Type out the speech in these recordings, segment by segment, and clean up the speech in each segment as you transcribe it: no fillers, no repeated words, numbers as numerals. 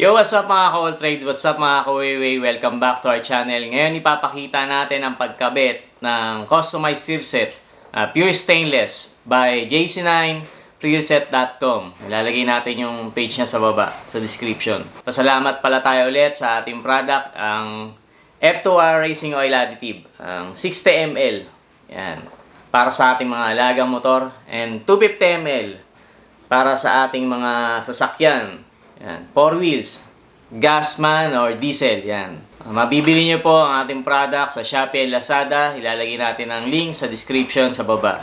Yo, what's up mga ka-all trade? What's up mga ka-way? Welcome back to our channel. Ngayon ipapakita natin ang pagkabit ng customized rearset pure stainless by JC9 rearset.com. Ilalagay natin yung page niya sa baba, sa description. Pasalamat pala tayo ulit sa ating product, ang F2R Racing Oil Additive, ang 60 ml. Yan. Para sa ating mga alagang motor, and 250 ml para sa ating mga sasakyan. Yan. 4 wheels, gas man or diesel. Yan. Mabibili nyo po ang ating product sa Shopee and Lazada. Ilalagay natin ang link sa description sa baba.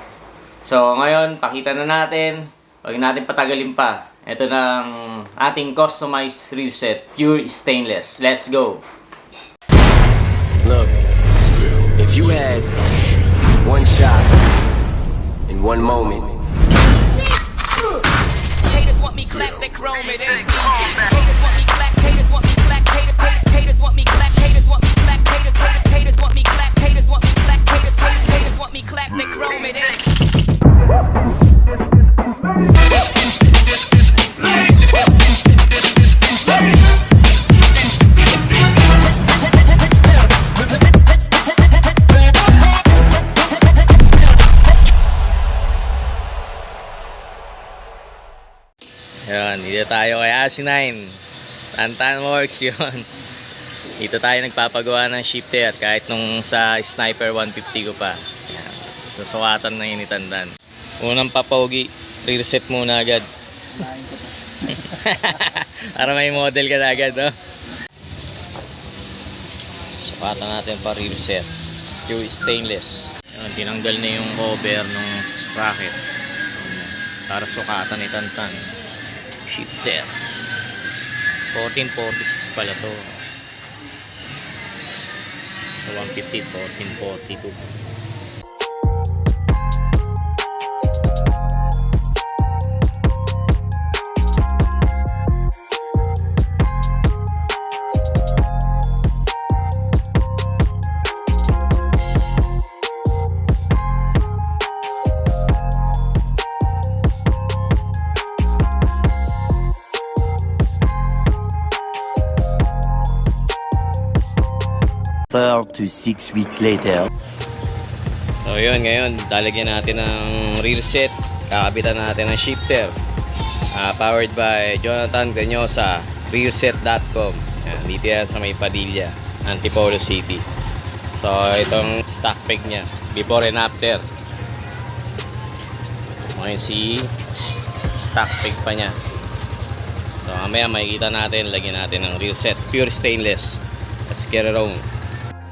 So ngayon, pakita na natin. Huwag natin patagalin pa. Ito na ang ating customized rearset, pure stainless. Let's go! Look, if you had one shot in one moment. Haters want me clap, they chrome it in. Haters want me clap, haters want me clap, haters want me clap, haters want me clap, haters want me clap, haters want me clap, haters want me clap, they chrome it in. Yan, dito tayo kay JC9 Tantan Works yun. Dito tayo nagpapagawa ng shifter kahit nung sa Sniper 150 ko pa. Yan. Susukatan na yun ni Tantan. Unang papogi, reset muna agad. Para may model ka na agad, no? Sukatan natin pa reset. Pure stainless. Yan, tinanggal na yung cover ng sprocket para sukatan ni Tantan. Shifter 1446 pala to. So 150 1442. To 6 weeks later. So yun, ngayon lalagyan natin ng rearset. Kakabitan natin ng shifter. Powered by Jonathan Ganyosa, rearset.com. Dito yan sa may Padilla, Antipolo City. So itong stock peg nya, before and after. Ngayon si stock peg pa nya. So mamaya makikita natin, lagyan natin ng rearset, pure stainless. Let's get it on.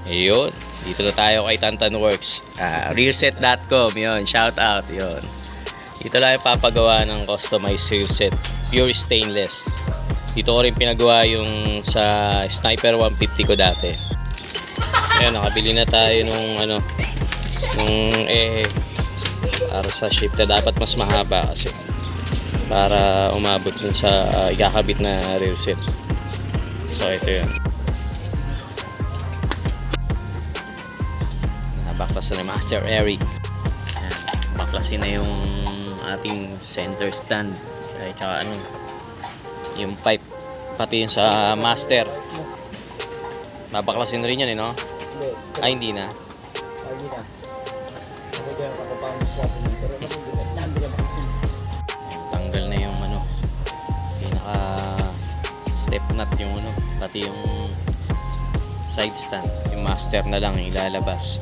Ayun, dito na tayo kay Tantan Works, rearset.com, yun, shout out, yun. Dito lang yung papagawa ng customized rearset, pure stainless. Dito ko rin pinagawa yung sa Sniper 150 ko dati. Ayun, nakabili na tayo nung para sa shifter. Dapat mas mahaba kasi para umabot dun sa ikakabit na rearset. So ito yun. Baklasin na Master Eric. Baklasin na yung ating center stand. Ay, tsaka yung pipe. Pati yung sa Master. Babaklasin rin yan, no? Ay, hindi na. Tanggal na yung pinaka step nut yung pati yung side stand. Yung Master na lang ilalabas.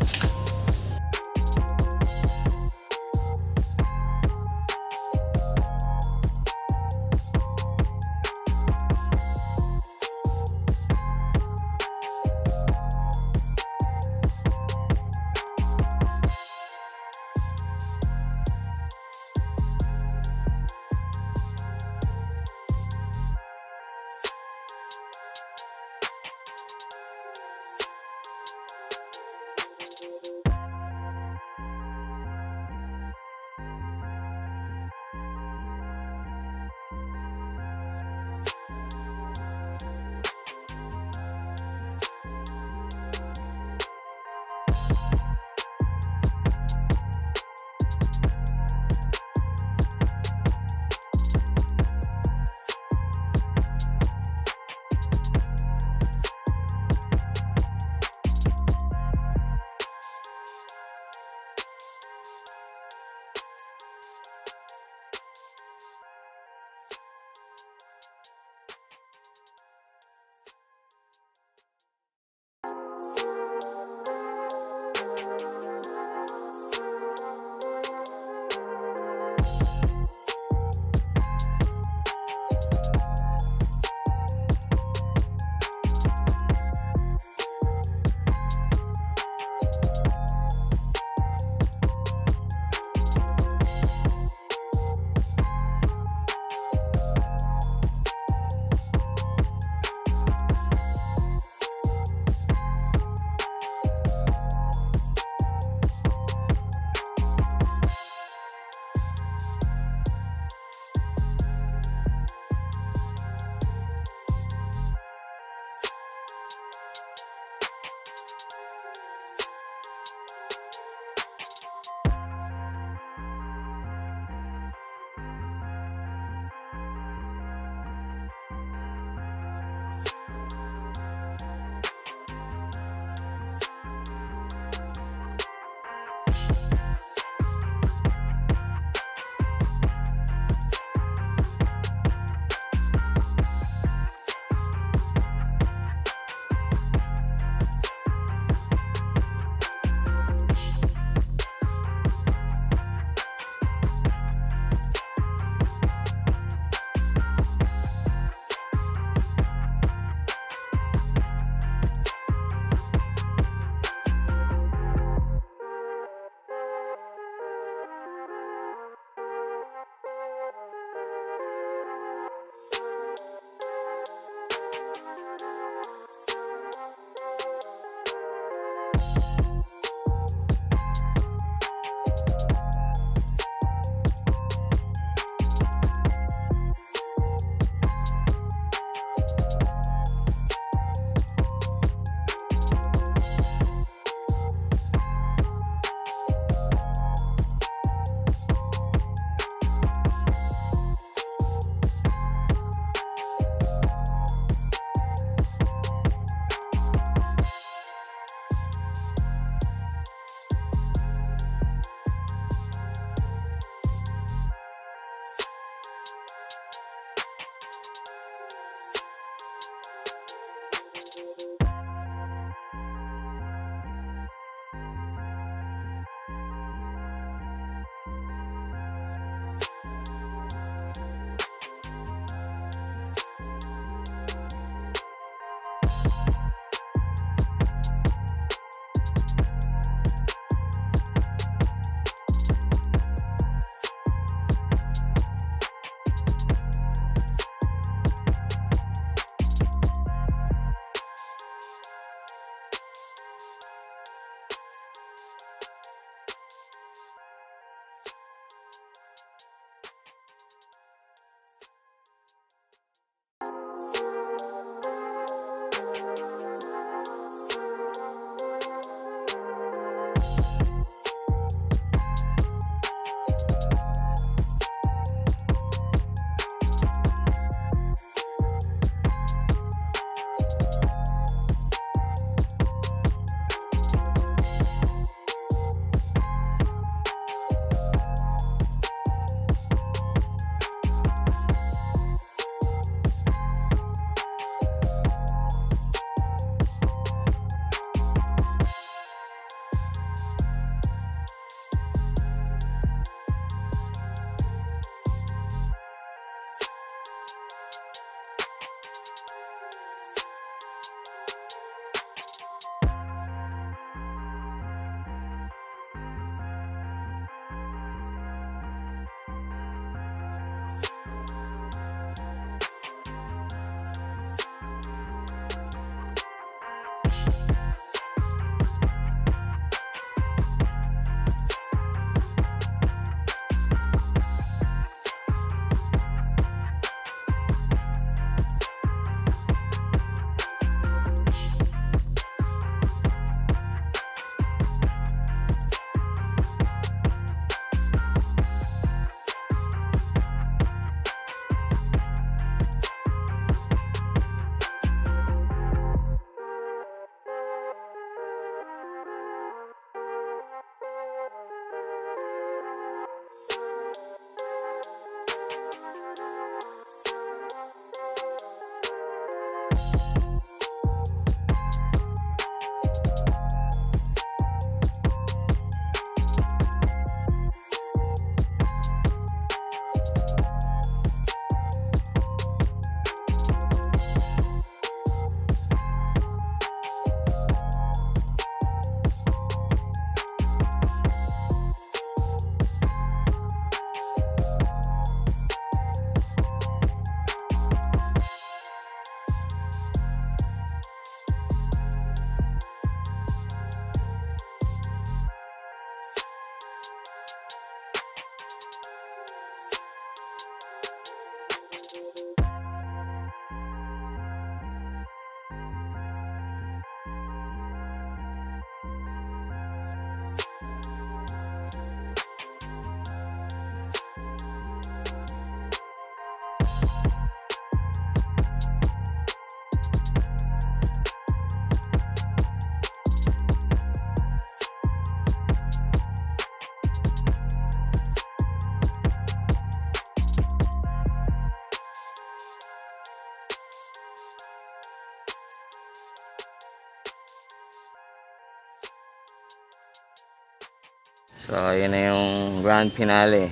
So, ayan na yung grand finale.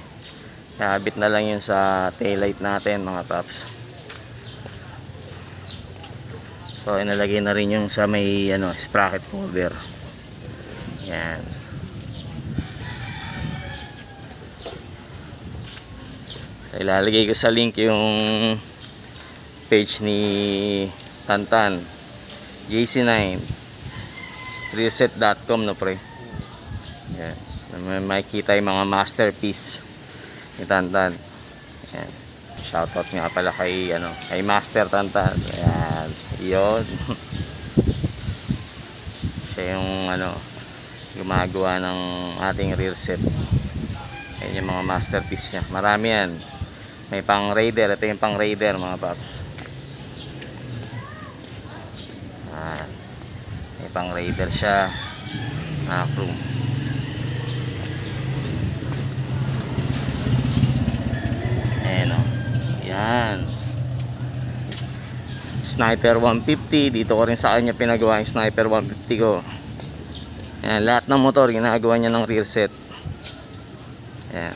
Kabit na lang yun sa taillight natin mga paps. So, inalagay na rin yung sa may sprocket cover. Yan. So, ilalagay ko sa link yung page ni Tantan. JC9 rearset.com no pre. Yan. May makikita yung mga masterpiece ni Tantan. Yan. Shoutout nga pala kay kay Master Tantan. Ayan, 'yon. Siya yung gumagawa ng ating rear set. Ayan yung mga masterpiece niya. Marami yan. May pang raider, ito yung pang raider mga paps. May pang raider siya. Crew. Yan. Sniper 150. Dito ko rin sa kanya pinagawa yung Sniper 150 ko. Yan. Lahat ng motor ginagawa niya ng rear set. Yan.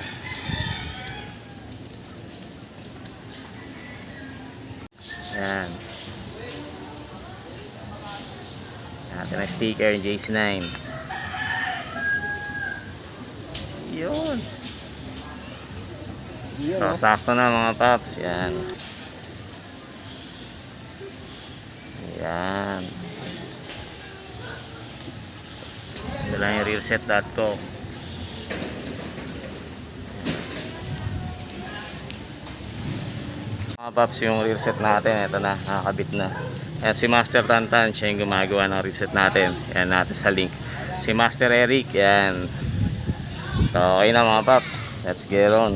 Yan. Natin ang sticker JC9. Yun. So, sakto na mga paps. Yan. Yan. Ito lang yung rearset.com. Mga paps, yung rearset natin. Ito na, nakakabit na. Yan si Master Tantan. Siya yung gumagawa ng rearset natin. Yan natin sa link. Si Master Eric. Yan. So, okay na mga paps. Let's get on.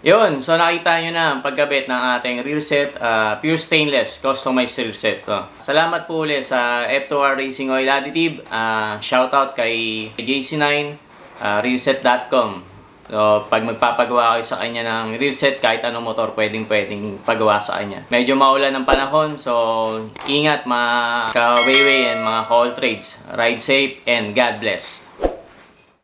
Yun, so nakita nyo na ang pagkabit ng ating rear set, pure stainless, customized rear set. Salamat po ulit sa F2R Racing Oil Additive. Shoutout kay JC9, rearset.com. So, pag magpapagawa kayo sa kanya ng rear set, kahit anong motor, pwedeng pagawa sa kanya. Medyo maulan ng panahon, so ingat mga ka-wayway and mga ka-all trades. Ride safe and God bless.